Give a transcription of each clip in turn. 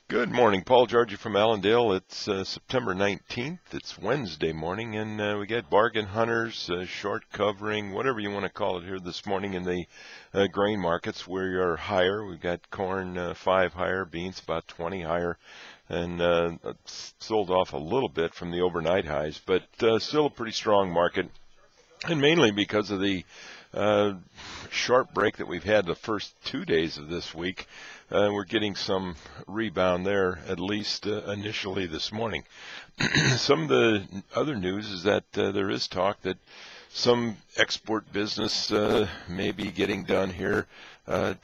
Good morning, Paul Georgie from Allendale. It's September 19th. It's Wednesday morning, and we got bargain hunters, short covering, whatever you want to call it here this morning in the grain markets. We are higher. We've got corn 5 higher, beans about 20 higher, and sold off a little bit from the overnight highs, but still a pretty strong market, and mainly because of the sharp break that we've had the first 2 days of this week. We're getting some rebound there, at least initially this morning. Some of the other news is that there is talk that some export business may be getting done here.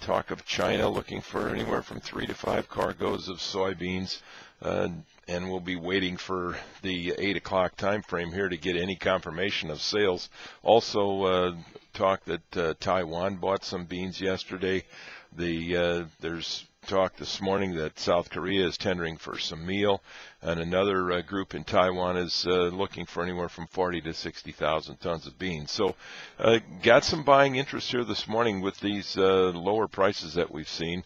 Talk of China looking for anywhere from 3 to 5 cargoes of soybeans, and we'll be waiting for the 8 o'clock time frame here to get any confirmation of sales. Also, talk that Taiwan bought some beans yesterday. There's talk this morning that South Korea is tendering for some meal, and another group in Taiwan is looking for anywhere from 40 to 60,000 tons of beans. So got some buying interest here this morning with these lower prices that we've seen.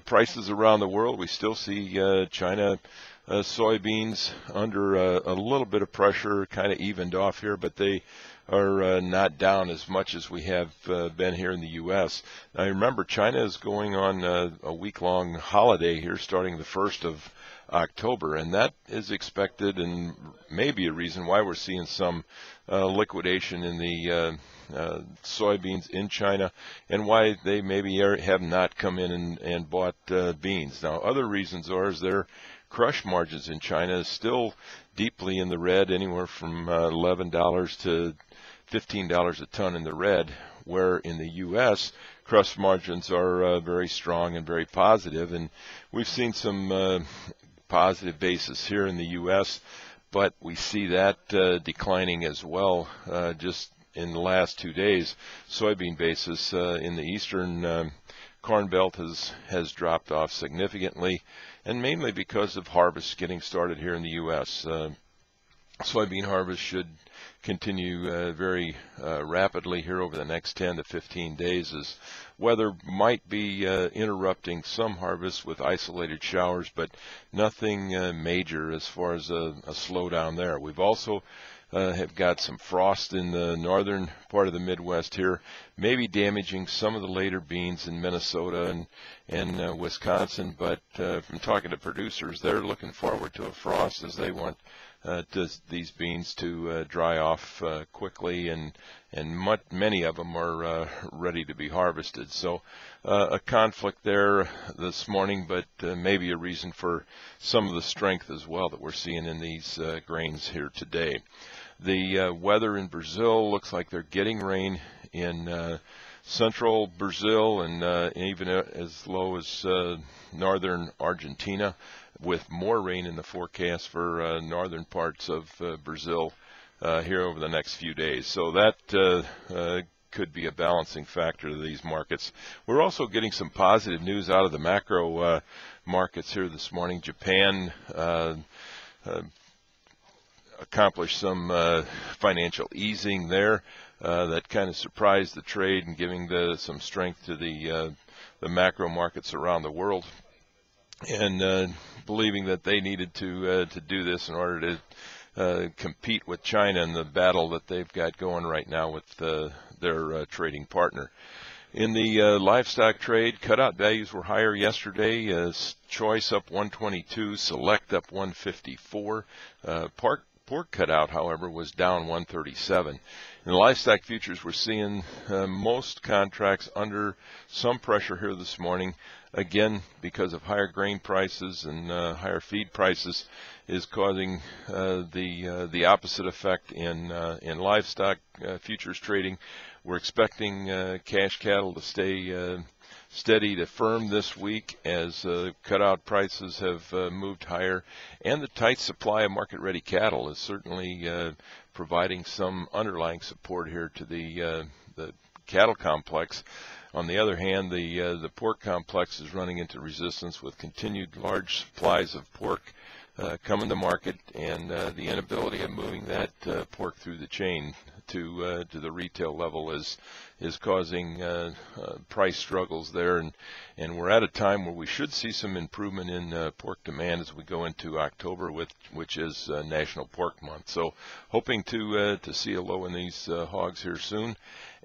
Prices around the world, we still see China soybeans under a little bit of pressure, kind of evened off here, but they are not down as much as we have been here in the U.S. Now, remember, China is going on a week-long holiday here starting the 1st of October, and that is expected and may be a reason why we're seeing some liquidation in the soybeans in China, and why they maybe have not come in and bought beans. Now, other reasons is their crush margins in China is still deeply in the red, anywhere from $11 to $15 a ton in the red, where in the U.S. crush margins are very strong and very positive, and we've seen some positive basis here in the U.S., but we see that declining as well just in the last 2 days. Soybean basis in the eastern Corn Belt has dropped off significantly, and mainly because of harvest getting started here in the U.S. Soybean harvest should continue very rapidly here over the next 10 to 15 days, as weather might be interrupting some harvest with isolated showers, but nothing major as far as a slowdown there. We've also have got some frost in the northern part of the Midwest here, maybe damaging some of the later beans in Minnesota and Wisconsin, but from talking to producers, they're looking forward to a frost as they want these beans to dry off quickly, and many of them are ready to be harvested. So a conflict there this morning, but maybe a reason for some of the strength as well that we're seeing in these grains here today. The weather in Brazil looks like they're getting rain in central Brazil and even as low as northern Argentina, with more rain in the forecast for northern parts of Brazil here over the next few days. So that could be a balancing factor to these markets. We're also getting some positive news out of the macro markets here this morning. Japan accomplished some financial easing there that kind of surprised the trade and giving some strength to the macro markets around the world, and believing that they needed to do this in order to compete with China in the battle that they've got going right now with their trading partner. In the livestock trade, cutout values were higher yesterday. Choice up 122, Select up 154. Pork cutout, however, was down 137. In the livestock futures, we're seeing most contracts under some pressure here this morning. Again, because of higher grain prices and higher feed prices, is causing the opposite effect in livestock futures trading. We're expecting cash cattle to stay steady to firm this week as cutout prices have moved higher, and the tight supply of market-ready cattle is certainly providing some underlying support here to the cattle complex. On the other hand, the pork complex is running into resistance with continued large supplies of pork coming to market, and the inability of moving that pork through the chain to the retail level is causing price struggles there, and we're at a time where we should see some improvement in pork demand as we go into October, which is National Pork Month. So hoping to see a low in these hogs here soon.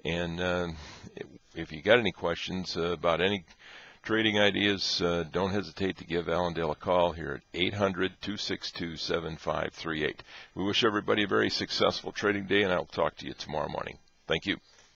And if you got any questions about any trading ideas, don't hesitate to give Allendale a call here at 800-262-7538. We wish everybody a very successful trading day, and I'll talk to you tomorrow morning. Thank you.